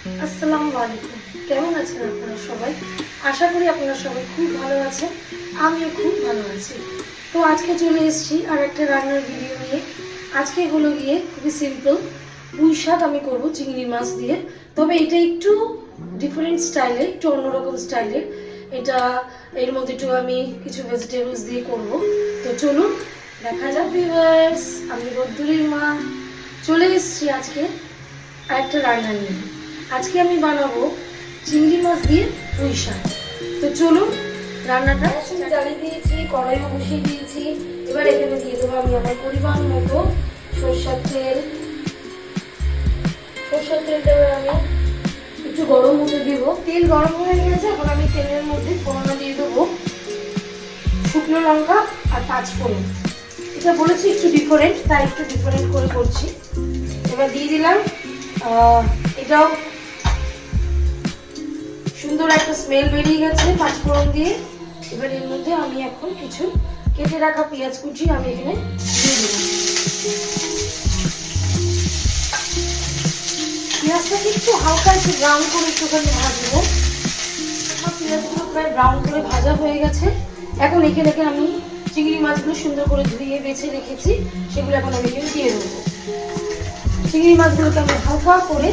আসসালামু আলাইকুম। কেমন আছেন আপনারা সবাই? আশা করি আপনারা সবাই খুব ভালো আছেন, আমিও খুব ভালো আছি। তো আজকে চলে এসেছি আর একটা রান্নার ভিডিও নিয়ে। আজকে হলো গিয়ে খুবই সিম্পল পুঁই শাক আমি করবো চিংড়ি মাছ দিয়ে। তবে এটা একটু ডিফারেন্ট স্টাইলে, একটু অন্যরকম স্টাইলের। এটা এর মধ্যে একটু আমি কিছু ভেজিটেবলস দিয়ে করব। তো চলুন দেখা যাক ভিউয়ার্স। আমি রোদ্দুরের মা চলে এসেছি আজকে আরেকটা রান্না নিয়ে। আজকে আমি বানাবো চিংড়ি মাছ দিয়ে পুঁই শাক। তো চলুন রান্নাটা জ্বালিয়ে দিয়েছি, কড়াইও বসিয়ে দিয়েছি। এবার এখানে দিয়ে দেবো আমি আমার পরিমাণ মতো সরষের তেল। সরষের তেলটা আমি একটু গরম হতে দেবো। তেল গরম হয়ে গেছে, এখন আমি তেলের মধ্যে ফোড়না দিয়ে দেবো শুকনো লঙ্কা আর পাঁচফোড়ন। এটা বলেছি একটু ডিফারেন্ট, তাই একটু ডিফারেন্ট করে করছি। এবার দিয়ে দিলাম এটাও সুন্দর একটা স্মেল বেরিয়ে গেছে পাঁচফোড়ন দিয়ে। এবার এর মধ্যে আমি এখন কিছু কেটে রাখা পেঁয়াজ কুচি আমি এখানে দিয়ে দিলাম। পেঁয়াজটাকে একটু হালকা একটু ব্রাউন করে একটুখানি ভাজবো। আমার পেঁয়াজগুলো প্রায় ব্রাউন করে ভাজা হয়ে গেছে। এখন এখানে আমি চিংড়ি মাছগুলো সুন্দর করে ধুয়ে বেছে রেখেছি, সেগুলো এখন আমি এখানে দিয়ে দেবো। চিংড়ি মাছগুলোকে আমি হালকা করে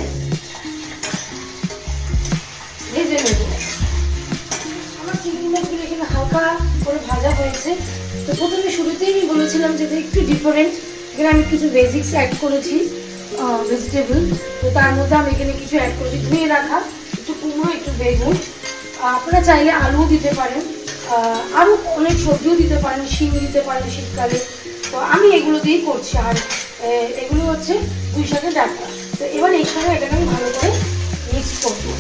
ভেজে নেব। আমার চিংড়ি মাছগুলো এখানে হালকা করে ভাজা হয়েছে। তো প্রথমে শুরুতেই আমি বলেছিলাম যে একটু ডিফারেন্ট, এখানে আমি কিছু বেসিক্স অ্যাড করেছি ভেজিটেবল। তো তার মধ্যে আমি এখানে কিছু অ্যাড করেছি ধুয়ে রাখা একটু কুমড়ো, একটু বেগুন। আপনারা চাইলে আলুও দিতে পারেন, আরও অনেক সবজিও দিতে পারেন, শিম দিতে পারেন শীতকালে। তো আমি এগুলো দিয়েই করছি। আর এগুলো হচ্ছে পুঁই শাকের ডাঁটা। তো এবার এই সঙ্গে এটাকে আমি ভালো করে মিক্স করবো।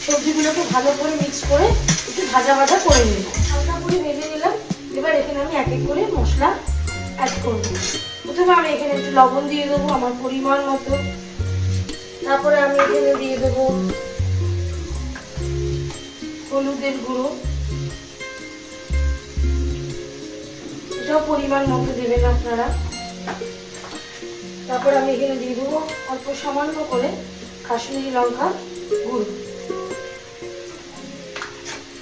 সবজিগুলোকে ভালো করে মিক্স করে একটু ভাজা ভাজা করে নিলাম, হালকা করে ভেজে নিলাম। এবার এখানে আমি এক এক করে মশলা অ্যাড করবো। প্রথমে আমি এখানে একটু লবণ দিয়ে দেবো আমার পরিমাণ মতো। তারপরে আমি এখানে দিয়ে দেবো হলুদের গুঁড়ো, এটাও পরিমাণ মতো দেবেন আপনারা। তারপর আমি এখানে দিয়ে দেবো অল্প সামান্য করে কাশ্মীরি লঙ্কা গুঁড়ো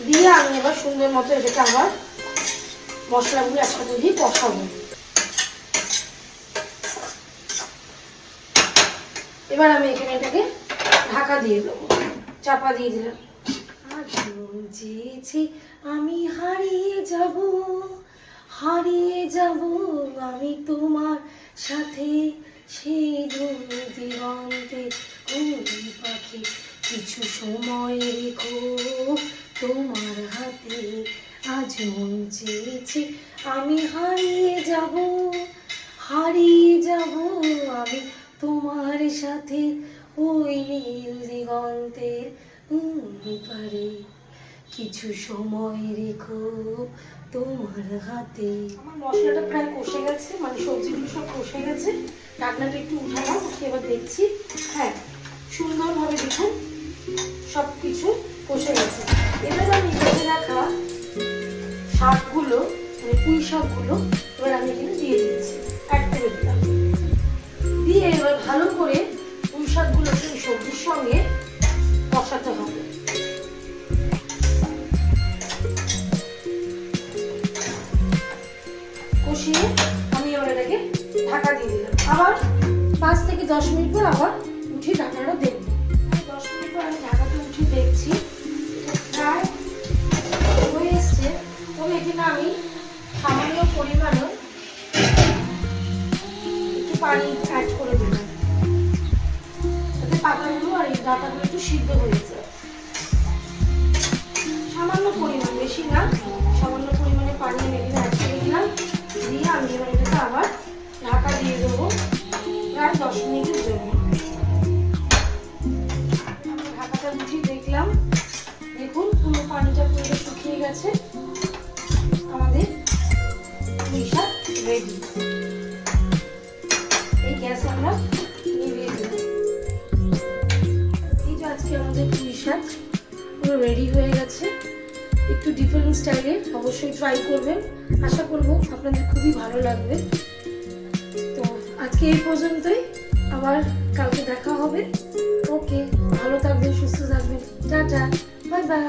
দিয়ে আমি এবার সুন্দর মতো এটাকে আবার মশলাগুলো একসাথে দিয়ে কষাবো। এবার আমি এখানে এটাকে ঢাকা দিয়ে দেবো, চাপা দিয়ে দিলাম। চেয়েছি আমি হারিয়ে যাব, হারিয়ে যাব আমি তোমার সাথে সেই দূর দিগন্তে। ওই পাখি কিছু সময় রেখো তোমার হাতে, আজ মন চেয়েছে আমি হারিয়ে যাব, হারিয়ে যাব আমি তোমার সাথে ওই নীল দিগন্তের পারে, কিছু সময় রেখো তোমার হাতে। আমার মশলাটা প্রায় কষে গেছে, মানে সবজিগুলো সব কষে গেছে। ঢাকনাটা একটু উঠালাম, এবার দেখছি হ্যাঁ সুন্দরভাবে দেখুন সব কিছু কষে গেছে। এবার আমি ভেজে রাখা শাকগুলো, মানে পুঁই শাকগুলো এবার আমি এখানে দিয়ে দিয়েছি, অ্যাড করে দিলাম। দিয়ে এবার ভালো করে পুঁই শাকগুলোকে সবজির সঙ্গে কষাতে হবে। কষিয়ে আমি এবার এটাকে ঢাকা দিয়ে দিলাম। আবার 5 থেকে 10 মিনিট পর আবার উঠিয়ে ঢাকাটা দেখবো। 10 মিনিট পর আমি ঢাকাটা উঠিয়ে দেখছি প্রায় হয়ে এসছে। তবে এখানে আমি সামান্য পরিমাণে একটু পানি অ্যাড করে দিলাম, যাতে পাতাগুলো আর এই ডাঁটাগুলো একটু সিদ্ধ হয়ে যায়। সামান্য পরিমাণ, বেশি না, সামান্য পরিমাণে পানি আমি এখানে অ্যাড করে দিলাম। দিয়ে আমি এবার এটাকে আবার ঢাকা দিয়ে দেবো প্রায় 10 মিনিটের জন্য। আমি ঢাকাটা উঠিয়ে দেখলাম, দেখুন পুরো পানিটা পুরো শুকিয়ে গেছে। আমাদের পুঁই শাক রেডি। এই গ্যাস আমরা নিভিয়ে দিলাম। এই যে আজকে আমাদের পুঁই শাক পুরো রেডি হয়ে গেছে। একটু ডিফারেন্ট স্টাইলে অবশ্যই ট্রাই করবেন, আশা করব আপনাদের খুবই ভালো লাগবে। তো আজকে এই পর্যন্তই, আবার কালকে দেখা হবে ওকে, ভালো থাকবেন, সুস্থ থাকবেন, টাটা, বাই বাই।